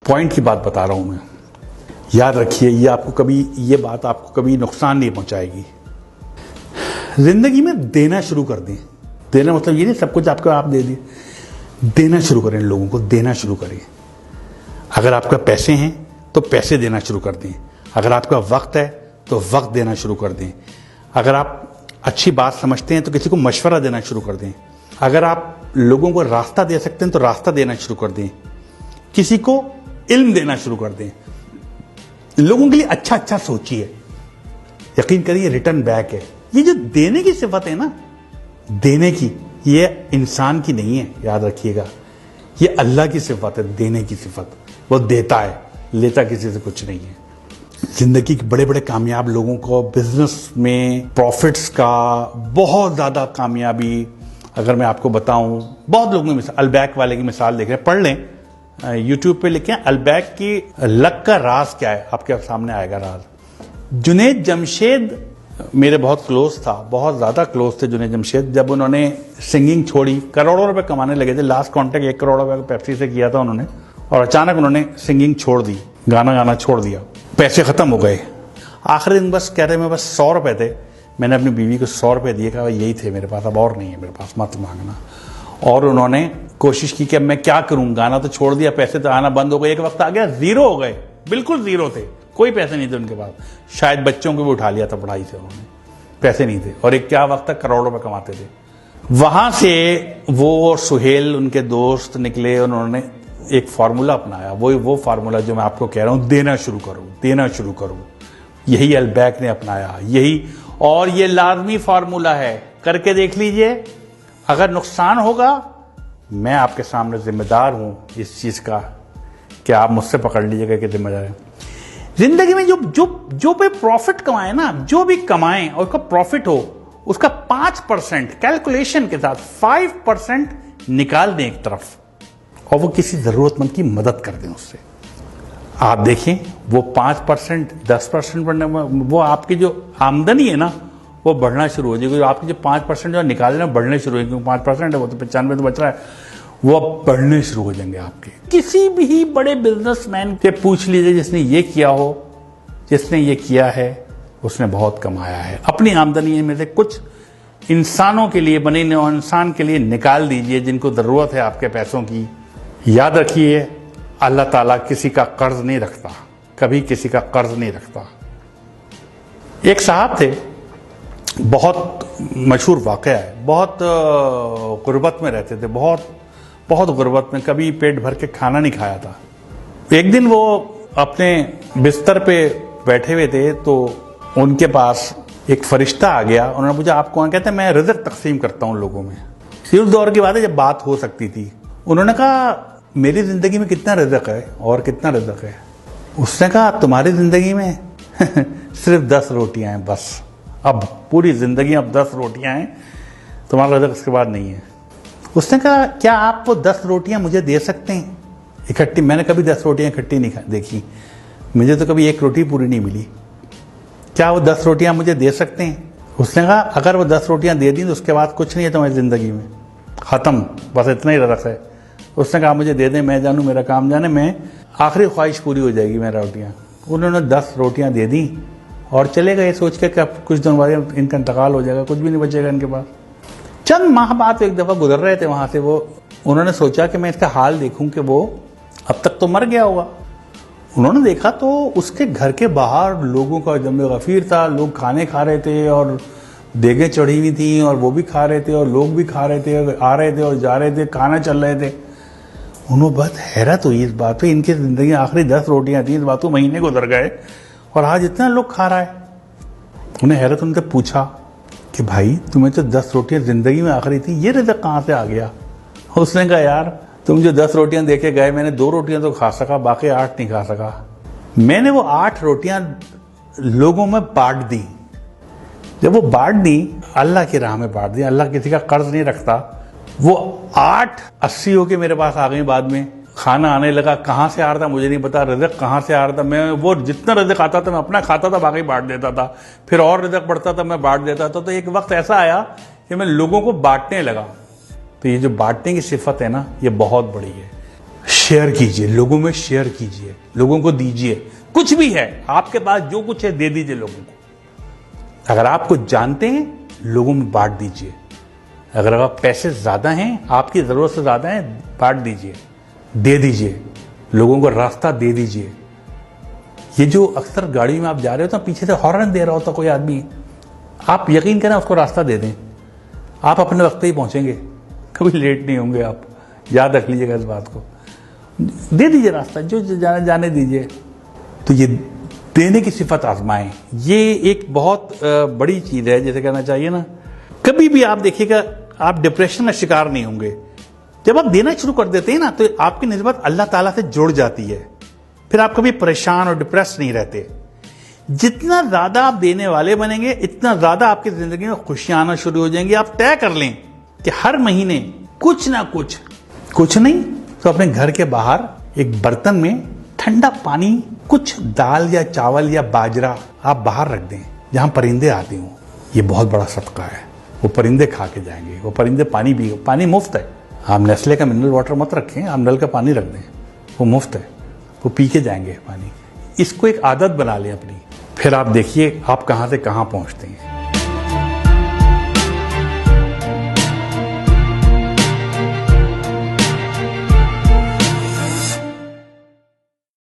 Point की बात बता रहा हूं मैं। याद रखिए, ये बात आपको कभी नुकसान नहीं पहुंचाएगी। जिंदगी में देना शुरू कर दें। देना मतलब ये नहीं सब कुछ आपको आप दे दिए। देना शुरू करें, लोगों को देना शुरू करें। अगर आपका पैसे हैं तो पैसे देना शुरू कर दें। अगर आपका वक्त है तो वक्त देना शुरू कर दें। अगर आप अच्छी बात समझते हैं तो किसी को मशवरा देना शुरू कर दें। अगर आप लोगों को रास्ता दे सकते हैं तो रास्ता देना शुरू कर दें। किसी को इल्म देना शुरू कर दें। लोगों के लिए अच्छा अच्छा सोचिए। यकीन करिए रिटर्न बैक है। ये जो देने की सिफत है ना, देने की, ये इंसान की नहीं है, याद रखिएगा। ये अल्लाह की सिफत है, देने की सिफत। वो देता है, लेता किसी से कुछ नहीं है। जिंदगी के बड़े बड़े कामयाब लोगों को बिजनेस में प्रॉफिट्स का बहुत ज्यादा कामयाबी, अगर मैं आपको बताऊं, बहुत लोगों की अलबैक वाले की मिसाल देख रहे हैं, पढ़ लें, यूट्यूब पे लिखें अलबैक की लक का राज क्या है, आपके सामने आएगा राज। जुनैद जमशेद मेरे बहुत क्लोज था, बहुत ज्यादा क्लोज थे जुनैद जमशेद। जब उन्होंने सिंगिंग छोड़ी, करोड़ों रुपए कमाने लगे थे, लास्ट कॉन्ट्रैक्ट 1 करोड़ रुपए पेप्सी से किया था उन्होंने, और अचानक उन्होंने सिंगिंग छोड़ दी, गाना गाना छोड़ दिया, पैसे खत्म हो गए। आखिरी दिन बस कह रहे मैं बस 100 रुपए थे, मैंने अपनी बीवी को 100 रुपए दिए, कहा यही थे मेरे पास, अब और नहीं है मेरे पास, मत मांगना। और उन्होंने कोशिश की कि अब मैं क्या करूं, गाना तो छोड़ दिया, पैसे तो आना बंद हो गए। एक वक्त आ गया जीरो हो गए, बिल्कुल जीरो थे, कोई पैसे नहीं थे उनके पास। शायद बच्चों को भी उठा लिया था पढ़ाई से उन्होंने, पैसे नहीं थे। और एक क्या वक्त तक करोड़ों रुपए कमाते थे। वहां से वो सुहेल उनके दोस्त निकले, उन्होंने एक फार्मूला अपनाया, वो फार्मूला जो मैं आपको कह रहा हूं, देना शुरू करो, देना शुरू करो। यही अलबैक ने अपनाया, यही, और ये लाजमी फार्मूला है, करके देख लीजिए। अगर नुकसान होगा, मैं आपके सामने जिम्मेदार हूं इस चीज का, कि आप मुझसे पकड़ लीजिएगा कि जिम्मेदार है। जिंदगी में जो भी प्रॉफिट कमाए ना, जो भी कमाएं और उसका प्रॉफिट हो, उसका 5% कैलकुलेशन के साथ 5% निकाल दें एक तरफ, और वो किसी जरूरतमंद की मदद कर दें उससे। आप देखें वो 5%, 10% बढ़ने, वो आपकी जो आमदनी है ना, वो बढ़ना शुरू हो जाएगी। आपकी जो 5% जो निकालना बढ़ने शुरू हो जाएंगे, 5% है, वो तो 95 तो बच रहा है, वो अब बढ़ने शुरू हो जाएंगे आपके। किसी भी बड़े बिजनेसमैन से पूछ लीजिए जिसने ये किया हो, जिसने ये किया है, उसने बहुत कमाया है। अपनी आमदनी में से कुछ इंसानों के लिए, बने इंसान के लिए निकाल दीजिए जिनको जरूरत है आपके पैसों की। याद रखिए, अल्लाह ताला किसी का कर्ज नहीं रखता, कभी किसी का कर्ज नहीं रखता। एक साहब थे, बहुत मशहूर वाकया है, बहुत गुर्बत में रहते थे, बहुत गुर्बत में, कभी पेट भर के खाना नहीं खाया था। एक दिन वो अपने बिस्तर पे बैठे हुए थे, तो उनके पास एक फरिश्ता आ गया। उन्होंने पूछा आप कौन? कहते हैं मैं रिज़्क तकसीम करता हूं लोगों में। उस दौर की बात है जब बात हो सकती थी। उन्होंने कहा मेरी जिंदगी में कितना रिज़्क है और कितना रिज़्क है? उसने कहा तुम्हारी जिंदगी में सिर्फ 10 रोटियां हैं बस, अब पूरी जिंदगी अब 10 रोटियां हैं, तुम्हारा रिज़्क इसके बाद नहीं है। उसने कहा क्या आप वो 10 रोटियां मुझे दे सकते हैं इकट्ठी? मैंने कभी 10 रोटियां इकट्ठी नहीं देखी, मुझे तो कभी एक रोटी पूरी नहीं मिली। क्या वो 10 रोटियां मुझे दे सकते हैं? उसने कहा अगर वो 10 रोटियां दे दी तो उसके बाद कुछ नहीं है तुम्हारी जिंदगी में, खत्म, बस इतना ही रिज़्क है। उसने कहा मुझे दे दें, मैं जानूं, मेरा काम जाने, मैं आखिरी ख्वाहिश पूरी हो जाएगी मेरा रोटियां। उन्होंने 10 रोटियां दे दी और चले गए सोच के कि अब कुछ दिन बाद इनका इंतकाल हो जाएगा, कुछ भी नहीं बचेगा इनके पास। चंद माह बाद एक दफा गुजर रहे थे वहां से, वो उन्होंने सोचा कि मैं इसका हाल देखूं कि वो अब तक तो मर गया होगा। उन्होंने देखा तो उसके घर के बाहर लोगों का जमे गफीर था, लोग खाने खा रहे थे और देगें चढ़ी हुई थी और वो भी खा रहे थे और लोग भी खा रहे थे, आ रहे थे और जा रहे थे, खाना चल रहे थे। उन्होंने बहुत हैरत हुई इस बात पे, इनकी जिंदगी आखिरी 10 रोटियां थी, इस बात को महीने गुजर गए और आज इतना लोग खा रहा है। उन्हें हैरत, उनसे पूछा कि भाई तुम्हें तो 10 रोटियां जिंदगी में आखिरी थी, ये रिज़्क कहाँ से आ गया? उसने कहा यार तुम जो 10 रोटियां देके गए, मैंने 2 रोटियां तो खा सका, बाकी 8 नहीं खा सका। मैंने वो 8 रोटियां लोगों में बांट दी। जब वो बांट दी, अल्लाह की राह में बांट दी, अल्लाह किसी का कर्ज नहीं रखता। वो 8 80 होके मेरे पास आ गई। बाद में खाना आने लगा, कहाँ से आ रहा था मुझे नहीं पता, रिज़्क कहाँ से आ रहा था। मैं वो जितना रिज़्क आता था मैं अपना खाता था, बाकी बांट देता था, फिर और रिज़्क बढ़ता था मैं बांट देता था। तो एक वक्त ऐसा आया कि मैं लोगों को बांटने लगा। तो ये जो बांटने की सिफत है ना, ये बहुत बड़ी है। शेयर कीजिए, लोगों में शेयर कीजिए, लोगों को दीजिए। कुछ भी है आपके पास, जो कुछ है दे दीजिए लोगों को। अगर आप कुछ जानते हैं, लोगों में बांट दीजिए। अगर आप पैसे ज्यादा हैं, आपकी जरूरत से ज्यादा है, बांट दीजिए, दे दीजिए, लोगों को रास्ता दे दीजिए। ये जो अक्सर गाड़ी में आप जा रहे हो तो पीछे से हॉर्न दे रहा होता कोई आदमी, आप यकीन करें उसको रास्ता दे दें, आप अपने वक्त पे ही पहुंचेंगे, कभी लेट नहीं होंगे आप। याद रख लीजिएगा इस बात को। दे दीजिए रास्ता, जो जाने दीजिए। तो ये देने की सिफत आजमाएं, ये एक बहुत बड़ी चीज है, जैसे कहना चाहिए ना। कभी भी आप देखिएगा, आप डिप्रेशन में शिकार नहीं होंगे। जब आप देना शुरू कर देते हैं ना, तो आपकी निस्बत अल्लाह ताला से जुड़ जाती है। फिर आप कभी परेशान और डिप्रेस नहीं रहते। जितना ज्यादा आप देने वाले बनेंगे, इतना ज्यादा आपकी जिंदगी में खुशियां आना शुरू हो जाएंगी। आप तय कर लें कि हर महीने कुछ ना कुछ नहीं तो अपने घर के बाहर एक बर्तन में ठंडा पानी, कुछ दाल या चावल या बाजरा आप बाहर रख दें, जहां परिंदे आते हों। ये बहुत बड़ा सदका है। वो परिंदे खा के जाएंगे, वो परिंदे पानी पी, पानी मुफ्त है। आप नेस्ले का मिनरल वाटर मत रखें, आप नल का पानी रख दें, वो मुफ्त है, वो पी के जाएंगे पानी। इसको एक आदत बना लें अपनी, फिर आप देखिए आप कहां से कहां पहुंचते हैं।